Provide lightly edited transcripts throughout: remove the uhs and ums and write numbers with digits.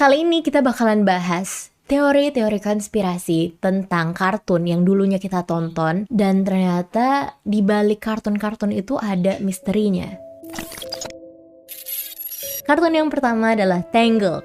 Kali ini kita bakalan bahas teori-teori konspirasi tentang kartun yang dulunya kita tonton, dan ternyata di balik kartun-kartun itu ada misterinya. Kartun yang pertama adalah Tangled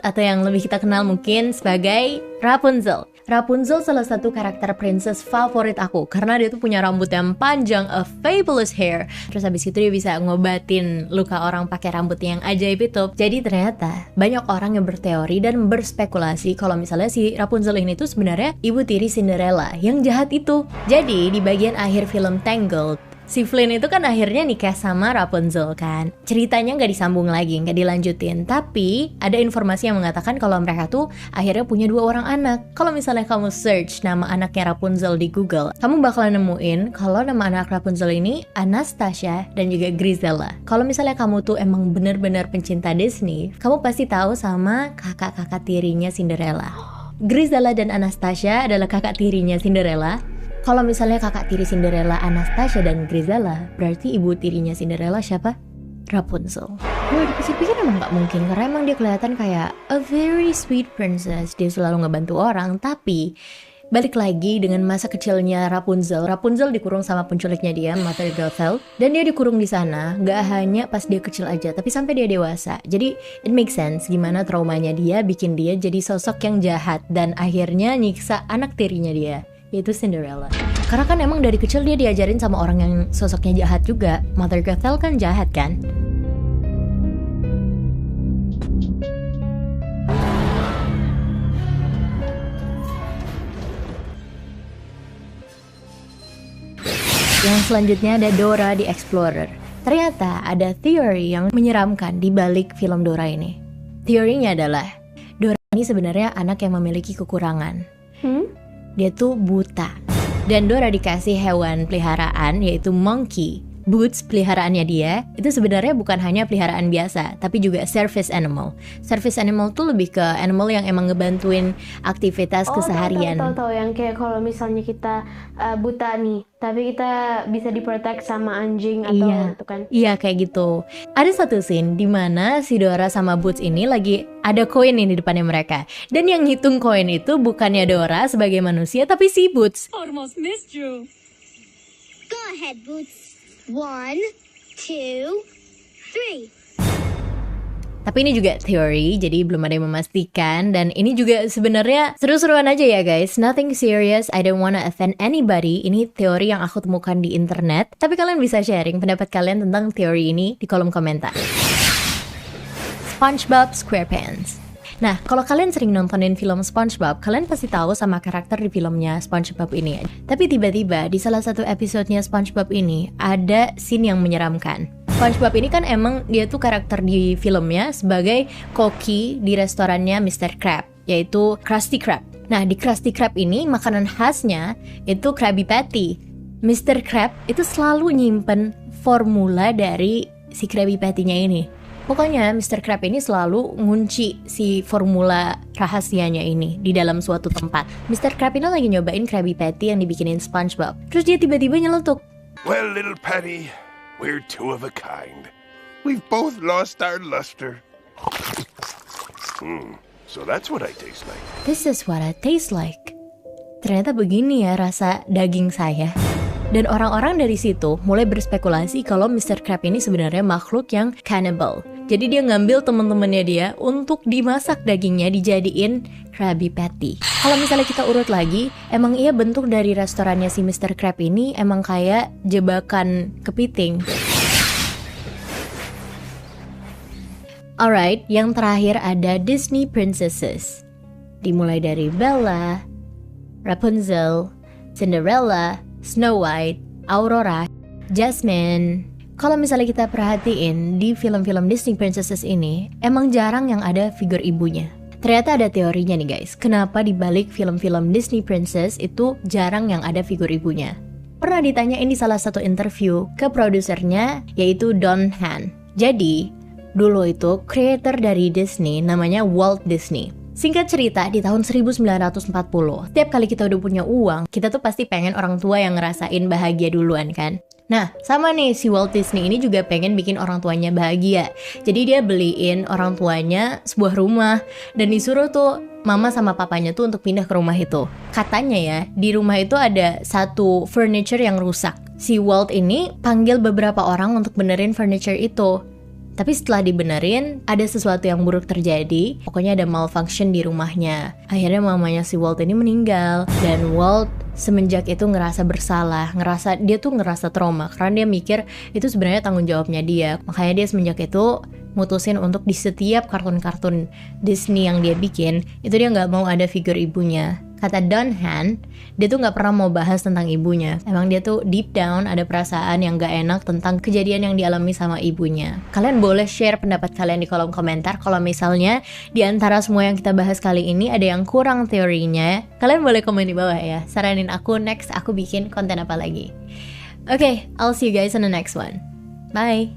atau yang lebih kita kenal mungkin sebagai Rapunzel. Rapunzel salah satu karakter princess favorit aku karena dia tuh punya rambut yang panjang, a fabulous hair. Terus habis itu dia bisa ngobatin luka orang pakai rambut yang ajaib itu. Jadi ternyata banyak orang yang berteori dan berspekulasi kalau misalnya si Rapunzel ini tuh sebenarnya ibu tiri Cinderella yang jahat itu. Jadi di bagian akhir film Tangled, si Flynn itu kan akhirnya nikah sama Rapunzel kan. Ceritanya nggak disambung lagi, nggak dilanjutin. Tapi ada informasi yang mengatakan kalau mereka tuh akhirnya punya 2 orang anak. Kalau misalnya kamu search nama anaknya Rapunzel di Google, kamu bakalan nemuin kalau nama anak Rapunzel ini Anastasia dan juga Grizella. Kalau misalnya kamu tuh emang bener-bener pencinta Disney, kamu pasti tahu sama kakak-kakak tirinya Cinderella. Grizella dan Anastasia adalah kakak tirinya Cinderella. Kalau misalnya kakak tiri Cinderella Anastasia dan Grizella, berarti ibu tirinya Cinderella siapa? Rapunzel. Gue dipikir-pikir emang gak mungkin, karena emang dia kelihatan kayak a very sweet princess. Dia selalu ngebantu orang, tapi balik lagi dengan masa kecilnya Rapunzel. Rapunzel dikurung sama penculiknya dia, Mother Gothel, dan dia dikurung di sana gak hanya pas dia kecil aja, tapi sampai dia dewasa. Jadi it makes sense gimana traumanya dia bikin dia jadi sosok yang jahat dan akhirnya nyiksa anak tirinya dia, yaitu Cinderella. Karena kan emang dari kecil dia diajarin sama orang yang sosoknya jahat juga. Mother Gothel kan jahat kan. Yang selanjutnya ada Dora the Explorer. Ternyata ada teori yang menyeramkan di balik film Dora ini. Teorinya adalah Dora ini sebenarnya anak yang memiliki kekurangan. Dia tuh buta. Dan Dora dikasih hewan peliharaan yaitu monkey. Boots, peliharaannya dia, itu sebenarnya bukan hanya peliharaan biasa, tapi juga service animal. Service animal tuh lebih ke animal yang emang ngebantuin aktivitas keseharian. Tahu yang kayak kalau misalnya kita buta nih, tapi kita bisa diprotek sama anjing atau gitu kan. Iya, kayak gitu. Ada satu scene di mana si Dora sama Boots ini lagi ada koin nih di depannya mereka. Dan yang ngitung koin itu bukannya Dora sebagai manusia, tapi si Boots. Almost missed you. Go ahead, Boots. 1, 2, 3. Tapi ini juga teori, jadi belum ada yang memastikan. Dan ini juga sebenarnya seru-seruan aja ya guys. Nothing serious, I don't wanna offend anybody. Ini teori yang aku temukan di internet. Tapi kalian bisa sharing pendapat kalian tentang teori ini di kolom komentar. SpongeBob SquarePants. Nah, kalau kalian sering nontonin film SpongeBob, kalian pasti tahu sama karakter di filmnya SpongeBob ini. Tapi tiba-tiba di salah satu episodenya SpongeBob ini ada scene yang menyeramkan. SpongeBob ini kan emang dia tuh karakter di filmnya sebagai koki di restorannya Mr. Krab, yaitu Krusty Krab. Nah, di Krusty Krab ini makanan khasnya itu Krabby Patty. Mr. Krab itu selalu nyimpen formula dari si Krabby Patty-nya ini. Pokoknya Mr. Krab ini selalu ngunci si formula rahasianya ini di dalam suatu tempat. Mr. Krab ini lagi nyobain Krabby Patty yang dibikinin SpongeBob. Terus dia tiba-tiba nyeletuk. Well, little Patty, we're two of a kind. We've both lost our luster. So that's what I taste like. This is what I taste like. Ternyata begini ya rasa daging saya. Dan orang-orang dari situ mulai berspekulasi kalau Mr. Krab ini sebenarnya makhluk yang cannibal. Jadi dia ngambil teman-temannya dia untuk dimasak dagingnya dijadiin Krabby Patty. Kalau misalnya kita urut lagi, emang iya bentuk dari restorannya si Mr. Krab ini emang kayak jebakan kepiting. Alright, yang terakhir ada Disney Princesses. Dimulai dari Bella, Rapunzel, Cinderella, Snow White, Aurora, Jasmine. Kalau misalnya kita perhatiin di film-film Disney Princesses ini, emang jarang yang ada figur ibunya. Ternyata ada teorinya nih guys, kenapa di balik film-film Disney Princess itu jarang yang ada figur ibunya. Pernah ditanyain di salah satu interview ke produsernya, yaitu Don Han. Jadi, dulu itu creator dari Disney namanya Walt Disney. Singkat cerita, di tahun 1940, tiap kali kita udah punya uang, kita tuh pasti pengen orang tua yang ngerasain bahagia duluan kan. Nah, sama nih, si Walt Disney ini juga pengen bikin orang tuanya bahagia. Jadi dia beliin orang tuanya sebuah rumah dan disuruh tuh mama sama papanya tuh untuk pindah ke rumah itu. Katanya ya, di rumah itu ada satu furniture yang rusak. Si Walt ini panggil beberapa orang untuk benerin furniture itu. Tapi setelah dibenerin, ada sesuatu yang buruk terjadi. Pokoknya ada malfunction di rumahnya. Akhirnya mamanya si Walt ini meninggal. Dan Walt semenjak itu ngerasa bersalah. Dia tuh ngerasa trauma. Karena dia mikir itu sebenarnya tanggung jawabnya dia. Makanya dia semenjak itu mutusin untuk di setiap kartun-kartun Disney yang dia bikin, itu dia nggak mau ada figur ibunya. Kata Don Han, dia tuh nggak pernah mau bahas tentang ibunya. Emang dia tuh deep down ada perasaan yang nggak enak tentang kejadian yang dialami sama ibunya. Kalian boleh share pendapat kalian di kolom komentar. Kalau misalnya di antara semua yang kita bahas kali ini ada yang kurang teorinya, kalian boleh komen di bawah ya. Saranin aku next aku bikin konten apa lagi. Okay, I'll see you guys in the next one. Bye.